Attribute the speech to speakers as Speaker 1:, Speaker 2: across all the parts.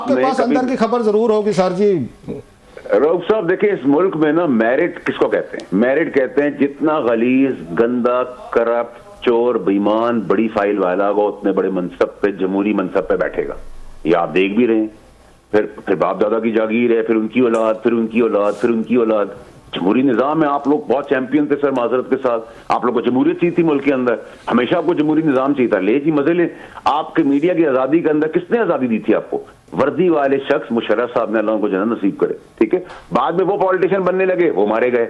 Speaker 1: आपके पास अंदर की खबर जरूर होगी सर जी।
Speaker 2: रऊफ साहब देखिए, इस मुल्क में ना मेरिट किसको कहते हैं? मेरिट कहते हैं जितना गलीज, गंदा, करप्ट, चोर, बेईमान, बड़ी फाइल वाला होगा उतने बड़े मनसब पे, जमहूरी मनसब पे बैठेगा। ये आप देख भी रहे हैं। फिर बाप दादा की जागीर है, फिर उनकी औलाद, फिर उनकी औलाद, फिर उनकी औलाद। जमहूरी निजाम में आप लोग बहुत चैंपियन थे सर, माजरत के साथ। आप लोग को जमहूरियत चाहिए थी मुल्क के अंदर, हमेशा आपको जमहूरी निजाम चाहिए था। ले जी मजे ले। आपके मीडिया की आजादी के अंदर किसने आजादी दी थी आपको? वर्दी वाले शख्स मुशर्रफ साहब ने, अल्लाह उनको जन्नत नसीब करे, ठीक है। बाद में वो पॉलिटिशियन बनने लगे, वो मारे गए।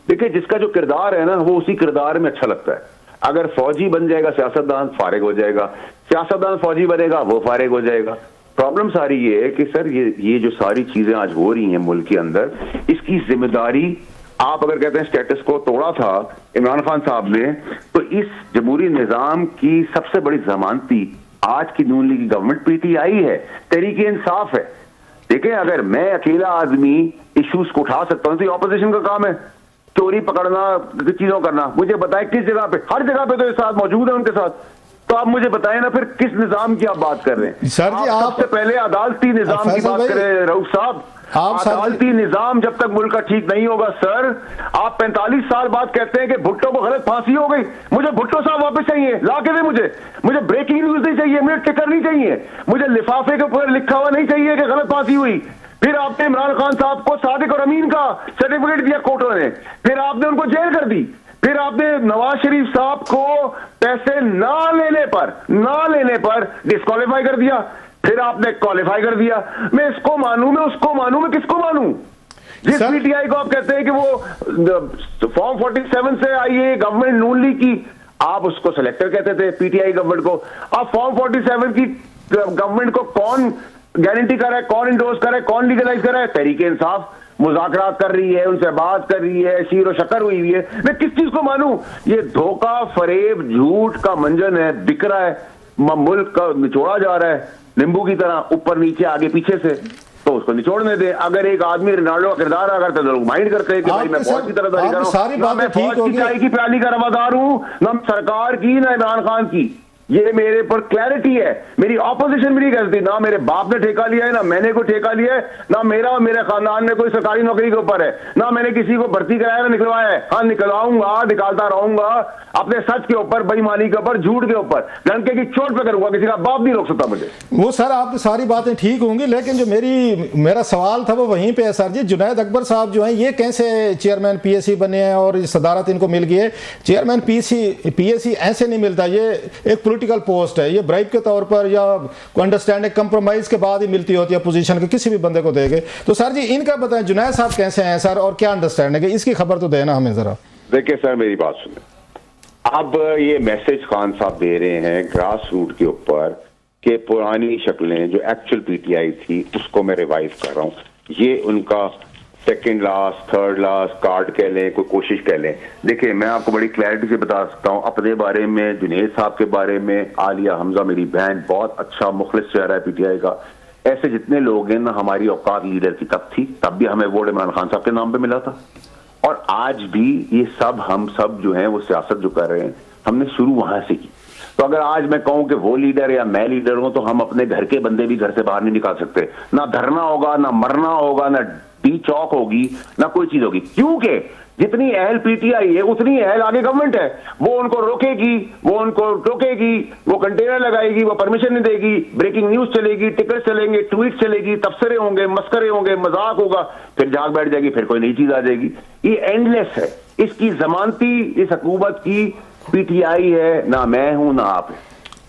Speaker 2: देखिए, जिसका जो किरदार है ना, वो उसी किरदार में अच्छा लगता है। अगर फौजी बन जाएगा सियासतदान, फारिग हो जाएगा। सियासतदान फौजी बनेगा, वो फारिग हो जाएगा। प्रॉब्लम सारी ये है कि सर ये जो सारी चीजें आज हो रही हैं मुल्क के अंदर, इसकी जिम्मेदारी, आप अगर कहते हैं स्टेटस को तोड़ा था इमरान खान साहब ने, तो इस जमहूरी निजाम की सबसे बड़ी जमानती आज की नून लीग की गवर्नमेंट पीटीआई है, तहरीके इंसाफ है। देखिए, अगर मैं अकेला आदमी इश्यूज को उठा सकता हूं तो ऑपोजिशन का काम है चोरी पकड़ना, चीजों करना। मुझे बताएं किस जगह पे? हर जगह पे तो ये साथ मौजूद है उनके साथ। तो आप मुझे बताएं ना फिर किस निजाम की आप बात कर रहे हैं?
Speaker 1: सर जी, आप
Speaker 2: सबसे पहले अदालती निजाम की बात करें रऊफ साहब। अदालती निजाम जब तक मुल्क का ठीक नहीं होगा सर, आप 45 साल बाद कहते हैं कि भुट्टो को गलत फांसी हो गई। मुझे भुट्टो साहब वापस चाहिए, ला के दे मुझे ब्रेकिंग न्यूज नहीं चाहिए, मुझे टिकर नहीं चाहिए, मुझे लिफाफे के ऊपर लिखा हुआ नहीं चाहिए कि गलत फांसी हुई। फिर आपने इमरान खान साहब को सादिक और अमीन का सर्टिफिकेट दिया कोर्टों ने, फिर आपने उनको जेल कर दी। फिर आपने नवाज शरीफ साहब को पैसे ना लेने पर डिस्क्वालीफाई कर दिया, फिर आपने क्वालिफाई कर दिया। मैं इसको मानूं, मैं उसको मानूं, मैं किसको मानूं? जिस पीटीआई को आप कहते हैं कि वो फॉर्म 47 से आई है गवर्नमेंट नून लीग की, आप उसको सेलेक्टर कहते थे पीटीआई गवर्नमेंट को। अब फॉर्म 47 की गवर्नमेंट को कौन गारंटी कर रहा है, कौन इंडोर्स कर रहा है, कौन लीगलाइज कर रहा है? तहरीके इंसाफ मुज़ाकरात कर रही है, उनसे बात कर रही है, शीर और शक्कर हुई है। मैं किस चीज को मानूं? ये धोखा, फरेब, झूठ का मंजन है, बिक रहा है, मुल्क का निचोड़ा जा रहा है नींबू की तरह, ऊपर नीचे आगे पीछे से। तो उसको निचोड़ने दे। अगर एक आदमी रोनाल्डो का किरदार अगर तो लोग माइंड करते हैं कि भाई मैं फौज की तरफदारी कर रहा हूं, ना मैं फौज की चाय की प्याली का रवादार हूं, ना सरकार की, ना इमरान खान की। ये मेरे पर क्लैरिटी है। मेरी ऑपोजिशन भी नहीं करती, ना मेरे बाप ने ठेका लिया है, ना मैंने कोई ठेका लिया है, ना मेरा और मेरे खानदान में कोई सरकारी नौकरी के ऊपर है, ना मैंने किसी को भर्ती कराया ना निकलवाया है। हाँ, निकलवाऊंगा, निकालता रहूंगा अपने सच के ऊपर, बेईमानी के ऊपर, झूठ के ऊपर, डंके की चोट पे करूंगा। किसी का बाप नहीं रोक सकता मुझे।
Speaker 1: वो सर आपकी सारी बातें ठीक होंगी, लेकिन जो मेरा सवाल था वो वहीं पे है सर जी। जुनैद अकबर साहब जो है, ये कैसे चेयरमैन पीएससी बने हैं और सदारत इनको मिल गई है? चेयरमैन पीएससी ऐसे नहीं मिलता, ये एक पॉलिटिकल पोस्ट है, ये ब्राइब के तौर पर या अंडरस्टैंडिंग कंप्रोमाइज के बाद ही मिलती होती है पोजीशन के, किसी भी बंदे को देंगे। तो सर जी इनका बताएं, जुनैद साहब कैसे हैं सर और क्या अंडरस्टैंडिंग है, इसकी खबर तो देना हमें जरा।
Speaker 2: देखिए सर, मेरी बात सुने। अब ये मैसेज खान साहब दे रहे हैं ग्रास रूट के ऊपर कि पुरानी शक्लें जो एक्चुअल पीटीआई थी उसको मैं रिवाइव कर रहा हूं। ये उनका second last, third last card कह लें, कोई कोशिश कह लें। देखिए, मैं आपको बड़ी क्लैरिटी से बता सकता हूं अपने बारे में, जुनैद साहब के बारे में। आलिया हमजा मेरी बहन, बहुत अच्छा मुखलिस चेहरा है पीटीआई का। ऐसे जितने लोग हैं ना, हमारी औकात लीडर की तब थी, तब भी हमें वोट इमरान खान साहब के नाम पे मिला था। और आज भी ये सब, हम सब जो हैं वो सियासत जो कर रहे हैं, हमने शुरू वहां से की। तो अगर आज मैं कहूं कि वो लीडर या मैं लीडर हूं, तो हम अपने घर के बंदे भी घर से बाहर नहीं निकाल सकते। ना धरना होगा, ना मरना होगा, ना डी चौक होगी, ना कोई चीज होगी। क्योंकि जितनी अहल पीटीआई है उतनी अहल आगे गवर्नमेंट है। वो उनको रोकेगी, वो उनको टोकेगी, वो कंटेनर लगाएगी, वो परमिशन नहीं देगी, ब्रेकिंग न्यूज चलेगी, टिकट चलेंगे, ट्वीट चलेगी, तबसरे होंगे, मस्करे होंगे, मजाक होगा, फिर जाग बैठ जाएगी, फिर कोई नई चीज आ जाएगी। ये एंडलेस है। इसकी जमानती इस हुकूमत की पीटीआई है, ना मैं हूं ना आप है।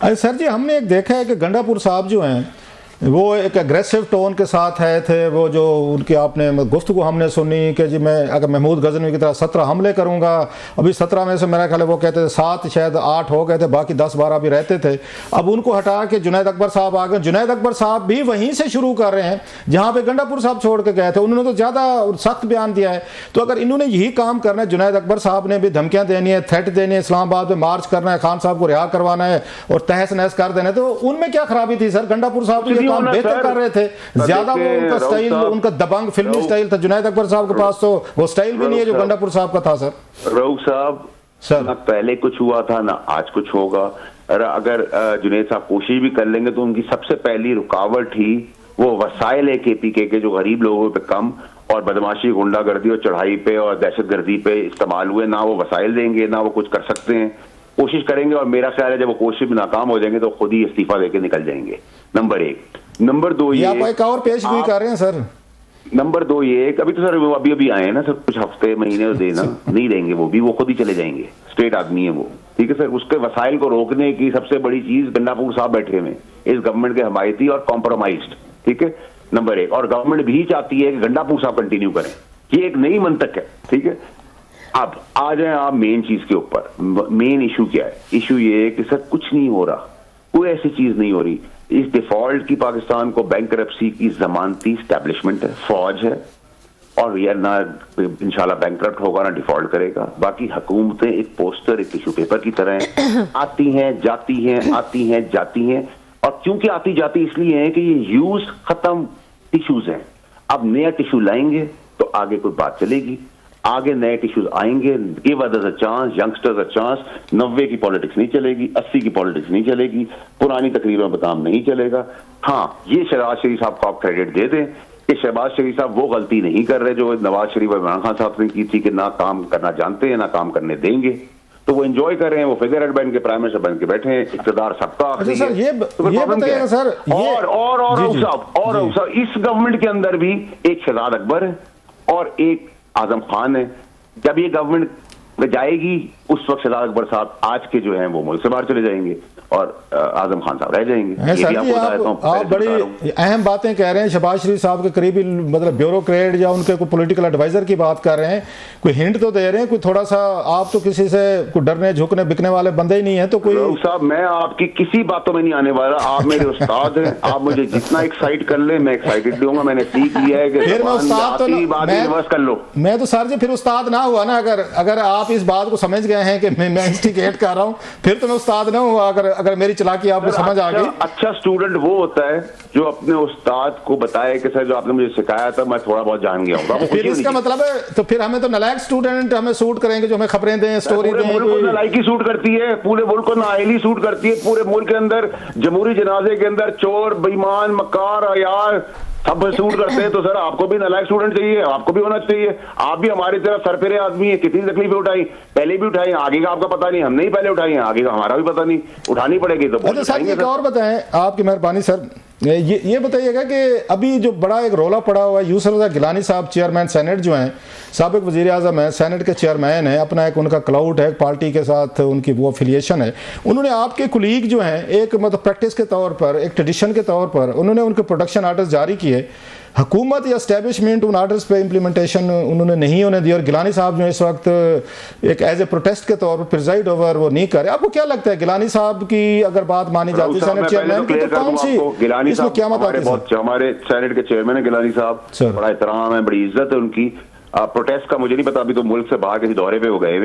Speaker 1: अरे सर जी, हमने एक देखा है कि गंडापुर साहब जो हैं वो एक एग्रेसिव टोन के साथ है थे। वो जो उनकी आपने गुफ्तगू हमने सुनी कि जी मैं अगर महमूद गजनवी की तरह 17 हमले करूंगा, अभी 17 में से मेरा ख्याल है वो कहते थे 7 शायद 8 हो गए थे, बाकी 10-12 भी रहते थे। अब उनको हटा के जुनैद अकबर साहब आ गए। जुनैद अकबर साहब भी वहीं से शुरू कर रहे हैं जहां पे गंडापुर साहब छोड़ के गए थे। उन्होंने तो ज़्यादा सख्त बयान दिया है। तो अगर इन्होंने यही काम करना है, जुनैद अकबर साहब ने भी धमकियाँ देनी है, थ्रेट देनी है, इस्लामाबाद में मार्च करना है, खान साहब को रिहा करवाना है और तहस नहस कर देना है, तो उनमें क्या खराबी थी सर? गंडापुर साहब तो काम बेहतर कर रहे थे, ज्यादा वो उनका स्टाइल, उनका दबंग फिल्मी स्टाइल था। जुनैद अकबर साहब के पास तो वो स्टाइल भी नहीं है जो गंडापुर साहब का था सर।
Speaker 2: रऊफ साहब सर, ना पहले कुछ हुआ था ना आज कुछ होगा। अगर जुनैद साहब कोशिश भी कर लेंगे तो उनकी सबसे पहली रुकावट ही वो वसाइल है KPK के जो गरीब लोगों पे कम और बदमाशी, गुंडागर्दी और चढ़ाई पे और दहशतगर्दी पे इस्तेमाल हुए, ना वो वसाइल देंगे ना वो कुछ कर सकते हैं। कोशिश करेंगे और मेरा ख्याल है जब वो कोशिश में नाकाम हो जाएंगे तो खुद ही इस्तीफा देके निकल जाएंगे। नंबर 1। नंबर 2 ये
Speaker 1: आप एक और पेशगोई कर रहे हैं सर।
Speaker 2: नंबर 2 ये अभी तो सर वो अभी आए हैं ना सर, कुछ हफ्ते महीने देना नहीं देंगे, वो खुद ही चले जाएंगे। स्टेट आदमी है वो, ठीक है सर। उसके वसाइल को रोकने की सबसे बड़ी चीज गंडापुर साहब बैठे हुए इस गवर्नमेंट के हमायती और कॉम्प्रोमाइज्ड, ठीक है, नंबर 1। और गवर्नमेंट भी चाहती है कि गंडापुर साहब कंटिन्यू करें, ये एक नई मंतक है, ठीक है। अब आ जाए आप मेन चीज के ऊपर। मेन इशू क्या है? इशू ये है कि सर कुछ नहीं हो रहा, कोई ऐसी चीज नहीं हो रही। इस डिफॉल्ट की पाकिस्तान को बैंकरप्सी की जमानती स्टैब्लिशमेंट है, फौज है, और ये ना इंशाल्लाह बैंकरप्ट होगा ना डिफॉल्ट करेगा। बाकी हुकूमतें एक पोस्टर, एक टिश्यू पेपर की तरह हैं, आती हैं जाती हैं, आती हैं जाती हैं। और क्योंकि आती जाती इसलिए है कि ये यूज खत्म टिश्यूज हैं। अब नया टिश्यू लाएंगे तो आगे कोई बात चलेगी, आगे नए टिश्यूज आएंगे। Give others a chance, youngsters a chance. 90 की पॉलिटिक्स नहीं चलेगी, 80 की पॉलिटिक्स नहीं चलेगी, पुरानी तकरीरों में काम नहीं चलेगा। हाँ, ये शहबाज शरीफ साहब को आप क्रेडिट दे दें कि शहबाज शरीफ साहब वो गलती नहीं कर रहे जो नवाज शरीफ और इमरान खान साहब ने की थी कि ना काम करना जानते हैं ना काम करने देंगे। तो वो एंजॉय कर रहे हैं, वो फिगर हेड बन के प्राइम मिनिस्टर बन के बैठे हैं, इक़्तिदार सबका आखिरी
Speaker 1: सर, ये बताइएगा सर,
Speaker 2: और इस गवर्नमेंट के अंदर भी एक शहजाद अकबर है और एक आजम खान है। जब ये गवर्नमेंट में जाएगी उस वक्त शहजाद अकबर साहब आज के जो हैं वो मुल्क से बाहर चले जाएंगे और आजम खान साहब रह जाएंगे।
Speaker 1: सर जी, आप बड़ी अहम बातें कह रहे हैं। शहबाज शरीफ साहब के करीबी मतलब ब्यूरोक्रेट या उनके कोई पॉलिटिकल एडवाइजर की बात कर रहे हैं, कोई हिंट तो दे रहे हैं, कोई थोड़ा सा। आप तो किसी से कोई डरने झुकने बिकने वाले बंदे ही नहीं है, तो कोई
Speaker 2: साहब मैं आपकी किसी बातों में नहीं आने वाला। आप मेरे उस्ताद हैं, आप मुझे जितना एक्साइट कर ले मैं एक्साइटेड दूंगा। मैंने सीख लिया है कि
Speaker 1: फिर मैं उस्ताद तो
Speaker 2: रिवर्स कर लो।
Speaker 1: मैं तो सर जी फिर उस्ताद ना हुआ ना। अगर आप इस बात को समझ गए हैं कि मैं इंस्टिगेट कर रहा हूँ, फिर तो मैं उस्ताद ना हुआ। अगर मेरी चालाकी आपको समझ आ गई।
Speaker 2: अच्छा स्टूडेंट वो होता है जो अपने उस्ताद को बताए कि सर जो आपने मुझे सिखाया था मैं थोड़ा बहुत जान गया हूँ।
Speaker 1: फिर इसका मतलब है तो फिर हमें तो नालायक स्टूडेंट हमें सूट करेंगे जो हमें खबरें दें, स्टोरी दें।
Speaker 2: मुल्क को नालायकी सूट करती है, पूरे मुल्क को नाअहली सूट करती है। पूरे मुल्क के अंदर जमहूरी जनाजे के अंदर चोर, बेईमान, मक्कार, अयार सब सूट करते हैं। तो सर आपको भी नालायक स्टूडेंट चाहिए, आपको भी होना चाहिए। आप भी हमारी तरह सरफिरे आदमी है, कितनी तकलीफें उठाई, पहले भी उठाई, आगे का आपका पता नहीं, हमने ही पहले उठाई है, आगे का हमारा भी पता नहीं, उठानी पड़ेगी। तो
Speaker 1: सर एक और बताएं, आपकी मेहरबानी सर, ये बताइएगा कि अभी जो बड़ा एक रोला पड़ा हुआ है, यूसुफ रज़ा गिलानी साहब चेयरमैन सेनेट जो हैं, साबिक वज़ीर आज़म हैं, सेनेट के चेयरमैन हैं, अपना एक उनका क्लाउड है, पार्टी के साथ उनकी वो एफिलिएशन है। उन्होंने आपके कुलीग जो हैं एक मतलब प्रैक्टिस के तौर पर, एक ट्रेडिशन के तौर पर उन्होंने उनके प्रोडक्शन आर्डर्स जारी किए। हुकूमत या एस्टेब्लिशमेंट उन आर्डर्स पे इम्प्लीमेंटेशन उन्होंने नहीं होने दी और गिलानी साहब जो इस वक्त एक एज ए प्रोटेस्ट के तौर पर प्रिजाइड ओवर वो नहीं करे। आपको क्या लगता है गिलानी साहब की अगर बात मानी जाती है सेनेट चेयरमैन की, तो कौन सी इसमें क्या मत आती है?
Speaker 2: हमारे सेनेट के चेयरमैन है गिलानी साहब, बड़ा एहतराम है, बड़ी इज्जत है उनकी। प्रोटेस्ट का मुझे नहीं पता, अभी तो मुल्क से बाहर किसी दौरे पे हो गए।